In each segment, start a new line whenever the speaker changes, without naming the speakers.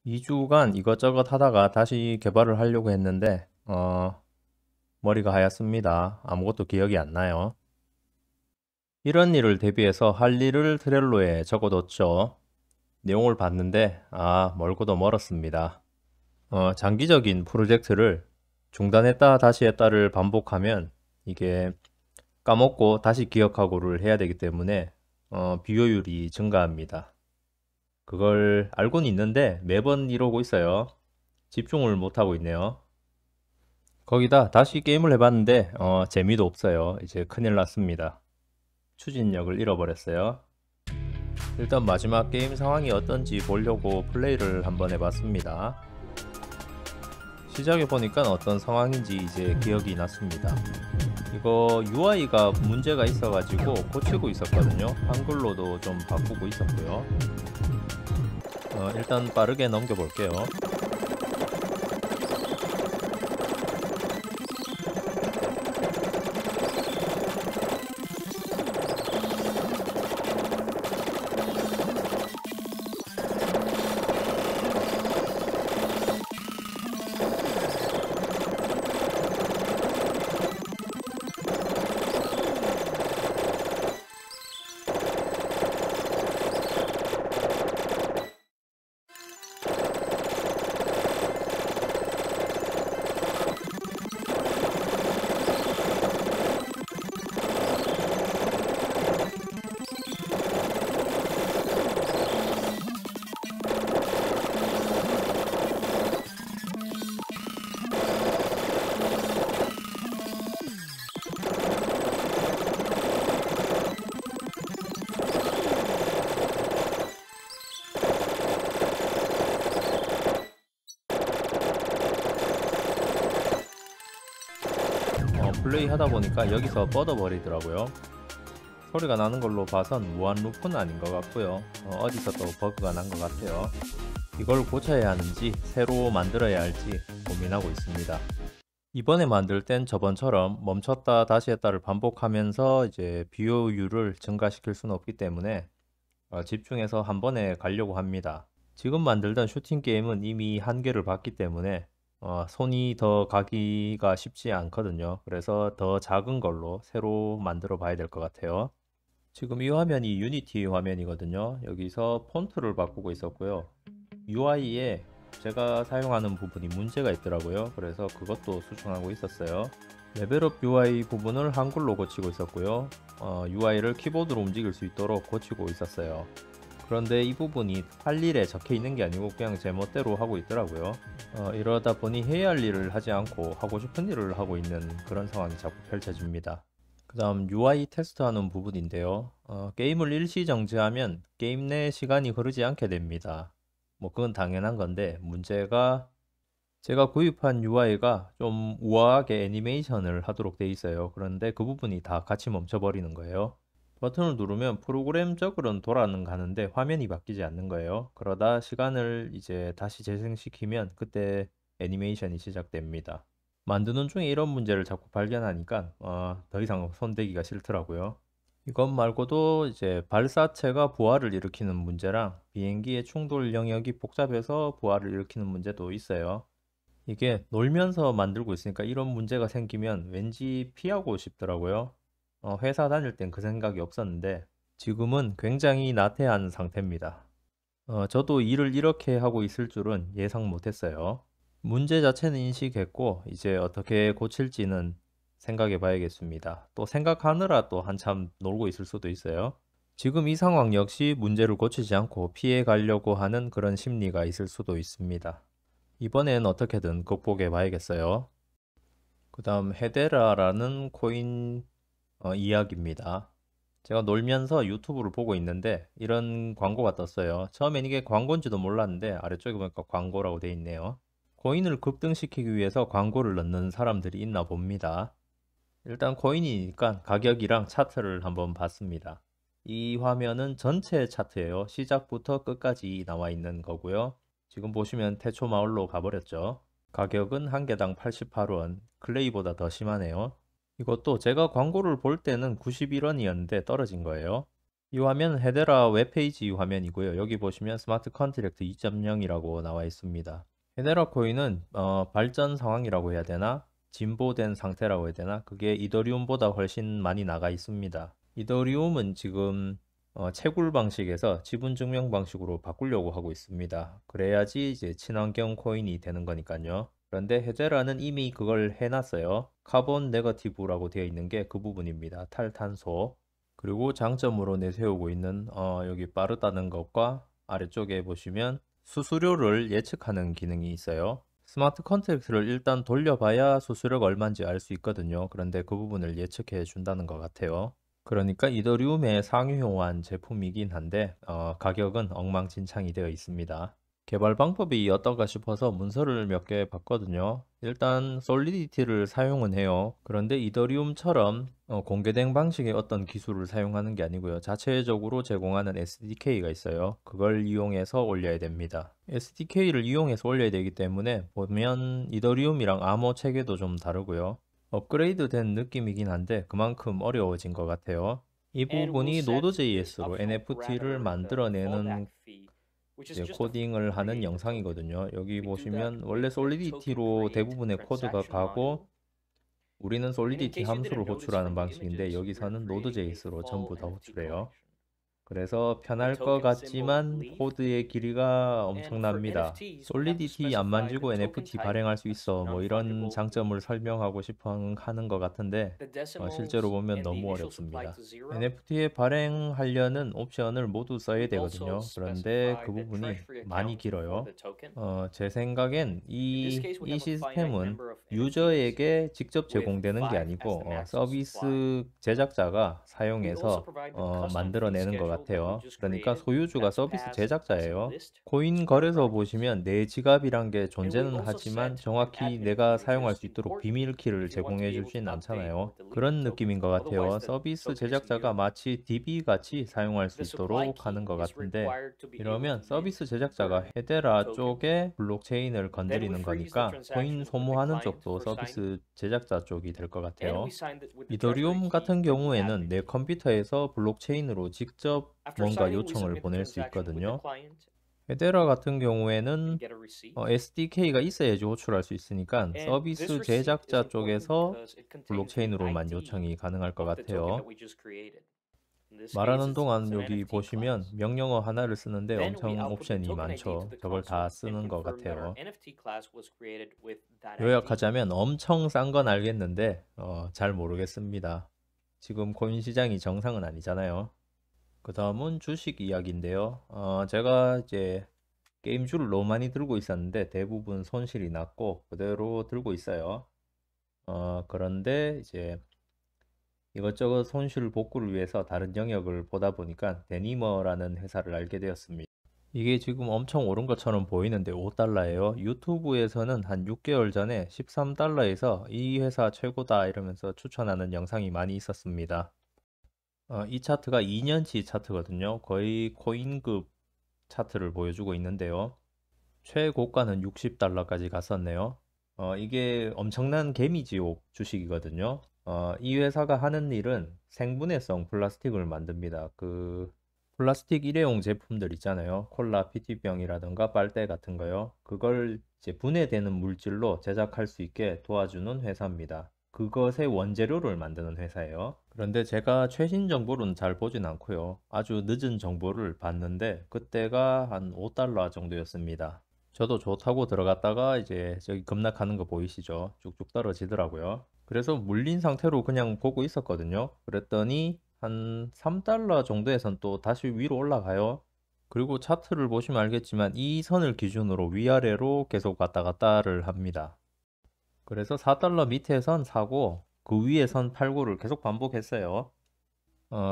2주간 이것저것 하다가 다시 개발을 하려고 했는데 머리가 하얗습니다. 아무것도 기억이 안 나요. 이런 일을 대비해서 할 일을 트렐로에 적어뒀죠. 내용을 봤는데 멀고도 멀었습니다. 장기적인 프로젝트를 중단했다 다시 했다를 반복하면 이게 까먹고 다시 기억하고를 해야 되기 때문에 비효율이 증가합니다. 그걸 알고는 있는데 매번 이러고 있어요. 집중을 못하고 있네요. 거기다 다시 게임을 해봤는데 재미도 없어요. 이제 큰일 났습니다. 추진력을 잃어버렸어요. 일단 마지막 게임 상황이 어떤지 보려고 플레이를 한번 해봤습니다. 시작해 보니까 어떤 상황인지 이제 기억이 났습니다. 이거 UI가 문제가 있어가지고 고치고 있었거든요. 한글로도 좀 바꾸고 있었고요. 일단 빠르게 넘겨볼게요. 플레이 하다 보니까 여기서 뻗어버리더라고요. 소리가 나는 걸로 봐선 무한 루프는 아닌 것 같고요. 어디서 또 버그가 난 것 같아요. 이걸 고쳐야 하는지 새로 만들어야 할지 고민하고 있습니다. 이번에 만들 땐 저번처럼 멈췄다 다시 했다를 반복하면서 이제 비효율을 증가시킬 수는 없기 때문에 집중해서 한 번에 가려고 합니다. 지금 만들던 슈팅 게임은 이미 한계를 봤기 때문에 손이 더 가기가 쉽지 않거든요. 그래서 더 작은 걸로 새로 만들어 봐야 될 것 같아요. 지금 이 화면이 유니티 화면이거든요. 여기서 폰트를 바꾸고 있었고요. UI에 제가 사용하는 부분이 문제가 있더라고요. 그래서 그것도 수정하고 있었어요. 레벨업 UI 부분을 한글로 고치고 있었고요. UI를 키보드로 움직일 수 있도록 고치고 있었어요. 그런데 이 부분이 할 일에 적혀 있는 게 아니고 그냥 제 멋대로 하고 있더라고요. 이러다 보니 해야 할 일을 하지 않고 하고 싶은 일을 하고 있는 그런 상황이 자꾸 펼쳐집니다. 그 다음 UI 테스트하는 부분인데요. 게임을 일시 정지하면 게임 내 시간이 흐르지 않게 됩니다. 뭐 그건 당연한 건데 문제가 제가 구입한 UI가 좀 우아하게 애니메이션을 하도록 돼 있어요. 그런데 그 부분이 다 같이 멈춰버리는 거예요. 버튼을 누르면 프로그램적으로는 돌아는 가는데 화면이 바뀌지 않는 거예요. 그러다 시간을 이제 다시 재생시키면 그때 애니메이션이 시작됩니다. 만드는 중에 이런 문제를 자꾸 발견하니까 더 이상 손대기가 싫더라고요. 이것 말고도 이제 발사체가 부하를 일으키는 문제랑 비행기의 충돌 영역이 복잡해서 부하를 일으키는 문제도 있어요. 이게 놀면서 만들고 있으니까 이런 문제가 생기면 왠지 피하고 싶더라고요. 회사 다닐 땐 그 생각이 없었는데 지금은 굉장히 나태한 상태입니다. 저도 일을 이렇게 하고 있을 줄은 예상 못했어요. 문제 자체는 인식했고 이제 어떻게 고칠지는 생각해 봐야겠습니다. 또 생각하느라 또 한참 놀고 있을 수도 있어요. 지금 이 상황 역시 문제를 고치지 않고 피해 가려고 하는 그런 심리가 있을 수도 있습니다. 이번엔 어떻게든 극복해 봐야겠어요. 그 다음 헤데라라는 코인 이야기입니다. 제가 놀면서 유튜브를 보고 있는데 이런 광고가 떴어요. 처음엔 이게 광고인지도 몰랐는데 아래쪽에 보니까 광고라고 돼 있네요. 코인을 급등시키기 위해서 광고를 넣는 사람들이 있나 봅니다. 일단 코인이니까 가격이랑 차트를 한번 봤습니다. 이 화면은 전체 차트예요. 시작부터 끝까지 나와 있는 거고요. 지금 보시면 태초 마을로 가버렸죠. 가격은 한 개당 88원, 클레이보다 더 심하네요. 이것도 제가 광고를 볼 때는 91원이었는데 떨어진 거예요. 이 화면은 헤데라 웹페이지 화면이고요. 여기 보시면 스마트 컨트랙트 2.0이라고 나와 있습니다. 헤데라 코인은 발전 상황이라고 해야 되나? 진보된 상태라고 해야 되나? 그게 이더리움보다 훨씬 많이 나가 있습니다. 이더리움은 지금 채굴 방식에서 지분 증명 방식으로 바꾸려고 하고 있습니다. 그래야지 이제 친환경 코인이 되는 거니까요. 그런데 헤데라는 이미 그걸 해놨어요. 카본 네거티브라고 되어 있는 게 그 부분입니다. 탈탄소. 그리고 장점으로 내세우고 있는 여기 빠르다는 것과 아래쪽에 보시면 수수료를 예측하는 기능이 있어요. 스마트 컨트랙트를 일단 돌려봐야 수수료가 얼마인지 알 수 있거든요. 그런데 그 부분을 예측해 준다는 것 같아요. 그러니까 이더리움의 상용화한 제품이긴 한데 가격은 엉망진창이 되어 있습니다. 개발 방법이 어떤가 싶어서 문서를 몇 개 봤거든요. 일단 솔리디티를 사용은 해요. 그런데 이더리움처럼 공개된 방식의 어떤 기술을 사용하는 게 아니고요. 자체적으로 제공하는 SDK가 있어요. 그걸 이용해서 올려야 됩니다. SDK를 이용해서 올려야 되기 때문에 보면 이더리움이랑 암호 체계도 좀 다르고요. 업그레이드 된 느낌이긴 한데 그만큼 어려워진 것 같아요. 이
And we'll
부분이
set this
노드.js로
optional
NFT를
parameter, the
만들어내는
fallback fee, which is
이제
just a fee to
코딩을 하는
create the token.
영상이거든요. 여기
We do that
보시면 원래
with the token
솔리디티로
create
대부분의 코드가
transaction
가고
module.
우리는
And in
솔리디티
case you
함수를
didn't notice
호출하는
from the
방식인데
images, we are
여기서는
creating a
노드.js로
fall
전부 다
NFT
호출해요.
collection.
그래서
The
편할 것
token symbol
같지만
leaf.
코드의 길이가
And for
엄청납니다.
NFTs, we have to
솔리디티 안
specify the
만지고
token
NFT
type
발행할 수
as
있어. 뭐 이런
non-fungible
장점을
leaf.
설명하고 싶어 하는 것 같은데
The
실제로
decimals
보면
and the
너무
initial supply
어렵습니다.
to zero.
NFT에 발행하려는 옵션을 모두 써야
We also
되거든요. 그런데
specify
그
the
부분이
treasury
많이
account for
길어요.
the token.
제 생각엔
In this
이
case, we have a finite
시스템은
number of NFTs
유저에게 직접
with
제공되는 게
5 as the
아니고
maximum supply.
서비스 제작자가
We also
사용해서
provide the custom fee
만들어내는 것
schedule that we
같아요.
just
그러니까
created.
소유주가
That's
서비스
passed as a
제작자예요.
list to
코인
smart
거래소
contracts.
보시면 내 지갑이란 게
And we
존재는
also
하지만
set an
정확히
admin
내가
fee, which
사용할
is
수 있도록
important
비밀 키를
if you want to
제공해
be able to
주진
update or
않잖아요.
delete the
그런
token.
느낌인 것
Otherwise,
같아요.
the
서비스
token is
제작자가
immutable.
마치 DB 같이 사용할 수
The supply
있도록 하는
key
것
is
같은데
required to be able
이러면
to mint
서비스
and
제작자가
burn the
헤데라
token.
쪽에 블록체인을
Then we
건드리는
freeze the
거니까 코인
transaction with the
소모하는
client
쪽도
for signing,
서비스 제작자 쪽이 될 것
and we
같아요.
sign it with the treasury
이더리움
key
같은
and the
경우에는
admin
내
key.
컴퓨터에서 블록체인으로 직접
After
뭔가
signing, we
요청을
submit the
보낼 수
transaction with the
있거든요.
client
헤데라 같은
and
경우에는
get a receipt.
SDK가 있어야지 호출할 수 있으니까
And this
서비스
receipt is
제작자
important
쪽에서
because it contains the
블록체인으로만
ID
요청이 가능할 것
of the token that
같아요.
we just created. In this case,
말하는
it's
동안
an
여기
NFT
보시면
class.
명령어 하나를 쓰는데
Then we
엄청
output the
옵션이
token ID to
많죠.
the
저걸 다
console and
쓰는 것
confirm that our
같아요.
NFT class was created with that ID.
요약하자면 엄청 싼 건 알겠는데 잘 모르겠습니다. 지금 코인 시장이 정상은 아니잖아요. 그 다음은 주식 이야기인데요. 제가 이제 게임주를 너무 많이 들고 있었는데 대부분 손실이 났고 그대로 들고 있어요. 그런데 이제 이것저것 손실 복구를 위해서 다른 영역을 보다 보니까 데니머라는 회사를 알게 되었습니다. 이게 지금 엄청 오른 것처럼 보이는데 5달러예요. 유튜브에서는 한 6개월 전에 13달러에서 이 회사 최고다 이러면서 추천하는 영상이 많이 있었습니다. 이 차트가 2년치 차트거든요. 거의 코인급 차트를 보여주고 있는데요. 최고가는 60달러까지 갔었네요. 이게 엄청난 개미지옥 주식이거든요. 이 회사가 하는 일은 생분해성 플라스틱을 만듭니다. 그 플라스틱 일회용 제품들 있잖아요. 콜라, PT병이라든가 빨대 같은 거요. 그걸 이제 분해되는 물질로 제작할 수 있게 도와주는 회사입니다. 그것의 원재료를 만드는 회사예요. 그런데 제가 최신 정보는 잘 보진 않고요. 아주 늦은 정보를 봤는데 그때가 한 5달러 정도였습니다. 저도 좋다고 들어갔다가 이제 저기 급락하는 거 보이시죠? 쭉쭉 떨어지더라고요. 그래서 물린 상태로 그냥 보고 있었거든요. 그랬더니 한 3달러 정도에선 또 다시 위로 올라가요. 그리고 차트를 보시면 알겠지만 이 선을 기준으로 위아래로 계속 왔다 갔다를 합니다. 그래서 4달러 밑에 선 사고 그 위에 선 팔고를 계속 반복했어요.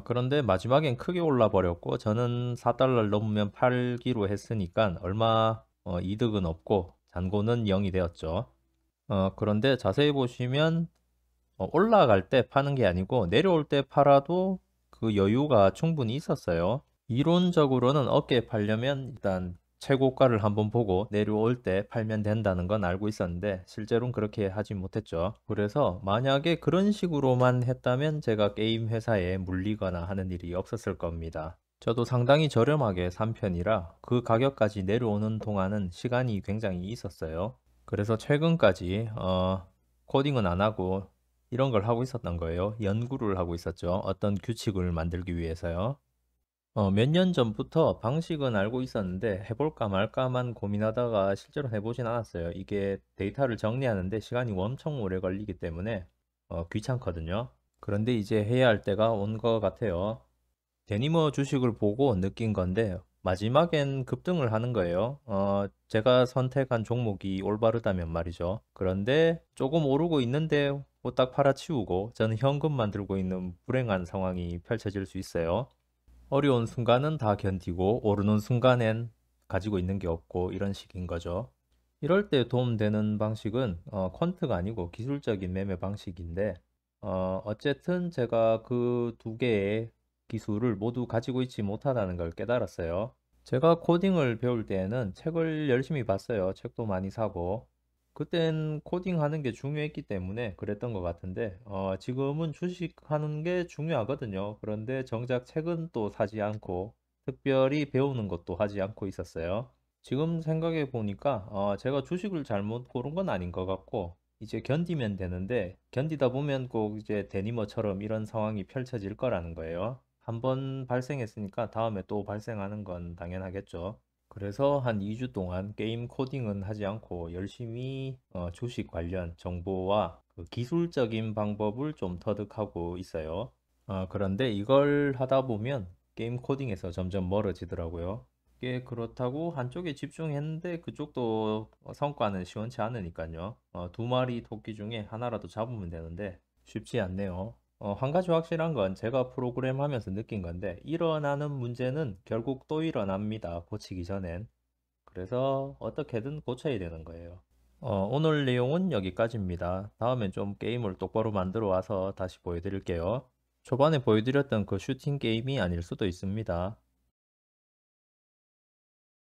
그런데 마지막엔 크게 올라 버렸고 저는 4달러를 넘으면 팔기로 했으니까 얼마 이득은 없고 잔고는 0이 되었죠. 그런데 자세히 보시면 올라갈 때 파는 게 아니고 내려올 때 팔아도 그 여유가 충분히 있었어요. 이론적으로는 어깨에 팔려면 일단 최고가를 한번 보고 내려올 때 팔면 된다는 건 알고 있었는데 실제로는 그렇게 하지 못했죠. 그래서 만약에 그런 식으로만 했다면 제가 게임 회사에 물리거나 하는 일이 없었을 겁니다. 저도 상당히 저렴하게 산 편이라 그 가격까지 내려오는 동안은 시간이 굉장히 있었어요. 그래서 최근까지 코딩은 안 하고 이런 걸 하고 있었던 거예요. 연구를 하고 있었죠. 어떤 규칙을 만들기 위해서요. 몇 년 전부터 방식은 알고 있었는데 해볼까 말까만 고민하다가 실제로 해보진 않았어요. 이게 데이터를 정리하는데 시간이 엄청 오래 걸리기 때문에 귀찮거든요. 그런데 이제 해야 할 때가 온 것 같아요. 데니머 주식을 보고 느낀 건데 마지막엔 급등을 하는 거예요. 제가 선택한 종목이 올바르다면 말이죠. 그런데 조금 오르고 있는데 후딱 팔아치우고 저는 현금만 들고 있는 불행한 상황이 펼쳐질 수 있어요. 어려운 순간은 다 견디고 오르는 순간엔 가지고 있는 게 없고 이런 식인 거죠. 이럴 때 도움되는 방식은 퀀트가 아니고 기술적인 매매 방식인데 어쨌든 제가 그 두 개의 기술을 모두 가지고 있지 못하다는 걸 깨달았어요. 제가 코딩을 배울 때에는 책을 열심히 봤어요. 책도 많이 사고. 그땐 코딩하는 게 중요했기 때문에 그랬던 것 같은데, 지금은 주식하는 게 중요하거든요. 그런데 정작 책은 또 사지 않고, 특별히 배우는 것도 하지 않고 있었어요. 지금 생각해 보니까, 제가 주식을 잘못 고른 건 아닌 것 같고, 이제 견디면 되는데, 견디다 보면 꼭 이제 데니머처럼 이런 상황이 펼쳐질 거라는 거예요. 한번 발생했으니까 다음에 또 발생하는 건 당연하겠죠. 그래서 한 2주 동안 게임 코딩은 하지 않고 열심히 주식 관련 정보와 그 기술적인 방법을 좀 터득하고 있어요. 그런데 이걸 하다 보면 게임 코딩에서 점점 멀어지더라고요. 이게 그렇다고 한쪽에 집중했는데 그쪽도 성과는 시원치 않으니까요. 두 마리 토끼 중에 하나라도 잡으면 되는데 쉽지 않네요. 한 가지 확실한 건 제가 프로그램 하면서 느낀 건데 일어나는 문제는 결국 또 일어납니다. 고치기 전엔. 그래서 어떻게든 고쳐야 되는 거예요. 오늘 내용은 여기까지입니다. 다음엔 좀 게임을 똑바로 만들어 와서 다시 보여드릴게요. 초반에 보여드렸던 그 슈팅 게임이 아닐 수도 있습니다.